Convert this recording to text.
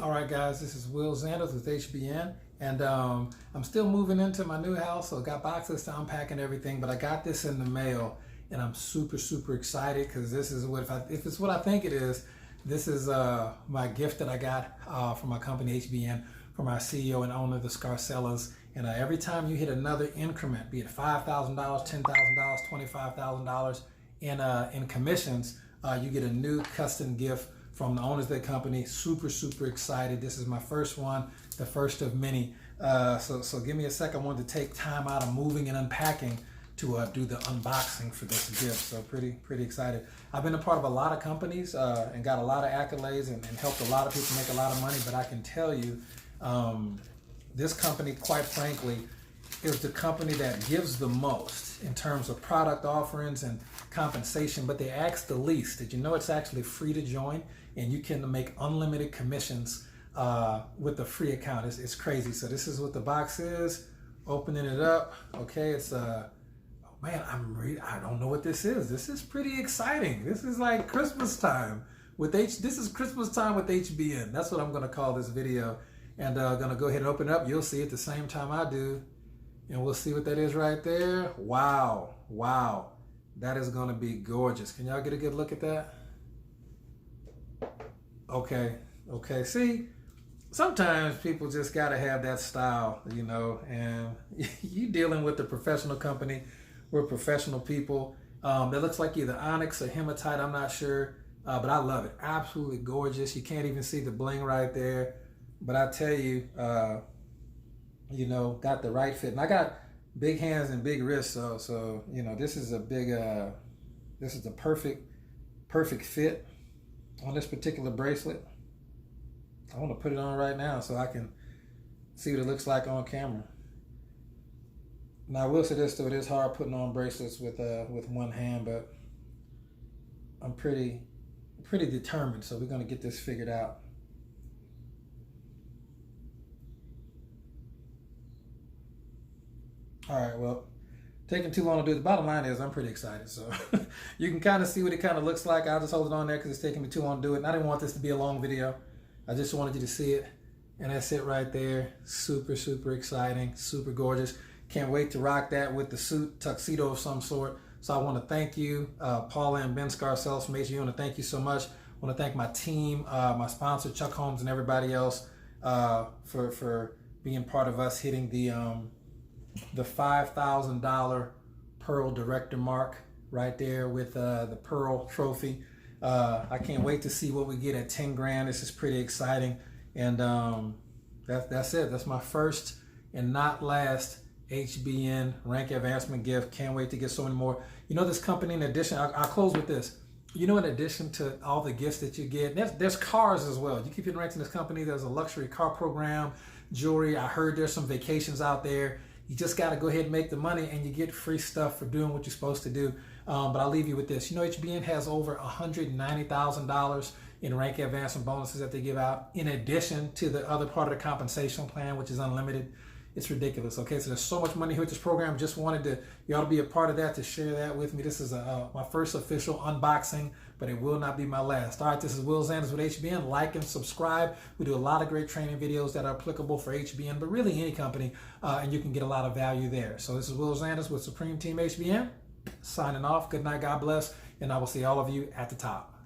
All right, guys, this is Will Zanders with HBN, and I'm still moving into my new house, so got boxes to unpack and everything, but I got this in the mail, and I'm super excited because this is what, if it's what I think it is, this is my gift that I got from my company HBN, from our CEO and owner, the Scarcellas. And every time you hit another increment, be it $5,000, $10,000, $25,000 in commissions, you get a new custom gift from the owners of the company. Super excited. This is my first one, the first of many. So give me a second. I wanted to take time out of moving and unpacking to do the unboxing for this gift. So pretty excited. I've been a part of a lot of companies and got a lot of accolades and helped a lot of people make a lot of money. But I can tell you, this company, quite frankly, is the company that gives the most in terms of product offerings and compensation, but they ask the least. Did you know it's actually free to join, and you can make unlimited commissions with the free account? It's crazy. So this is what the box is. Opening it up. Okay, it's oh man, I don't know what this is. This is pretty exciting. This is like Christmas time with This is Christmas time with HBN. That's what I'm going to call this video. And gonna go ahead and open it up. You'll see it the same time I do. And we'll see what that is right there. Wow. That is gonna be gorgeous. Can y'all get a good look at that? Okay. See, sometimes people just gotta have that style, you know, and you dealing with a professional company. We're professional people. That looks like either onyx or hematite, I'm not sure. But I love it. Absolutely gorgeous. You can't even see the bling right there. But I tell you, you know, got the right fit. And I got big hands and big wrists, so you know, this is a big, this is the perfect fit on this particular bracelet. I want to put it on right now so I can see what it looks like on camera. Now I will say this though, it is hard putting on bracelets with one hand, but I'm pretty determined, so we're gonna get this figured out. All right, well, taking too long to do. The bottom line is I'm pretty excited. So you can kind of see what it kind of looks like. I'll just hold it on there because it's taking me too long to do it. And I didn't want this to be a long video. I just wanted you to see it. And that's it right there. Super exciting, super gorgeous. Can't wait to rock that with the suit, tuxedo of some sort. So I want to thank you, Paula and Ben Scarcellas from HBN. I want to thank you so much. I want to thank my team, my sponsor, Chuck Holmes, and everybody else for being part of us hitting the $5,000 Pearl Director mark right there with the Pearl Trophy. I can't wait to see what we get at 10 grand. This is pretty exciting. And that's it. That's my first and not last HBN rank advancement gift. Can't wait to get so many more. You know, this company, in addition, I'll close with this. You know, in addition to all the gifts that you get, there's cars as well. You keep getting ranks in this company. There's a luxury car program, jewelry. I heard there's some vacations out there. You just got to go ahead and make the money, and you get free stuff for doing what you're supposed to do. But I'll leave you with this. You know, HBN has over $190,000 in rank advancement bonuses that they give out, in addition to the other part of the compensation plan, which is unlimited. It's ridiculous. Okay, so there's so much money here with this program. Just wanted y'all to be a part of that, to share that with me. This is my first official unboxing, but it will not be my last. All right, this is Will Zanders with HBN. Like and subscribe. We do a lot of great training videos that are applicable for HBN, but really any company, and you can get a lot of value there. So this is Will Zanders with Supreme Team HBN, signing off. Good night, God bless, and I will see all of you at the top.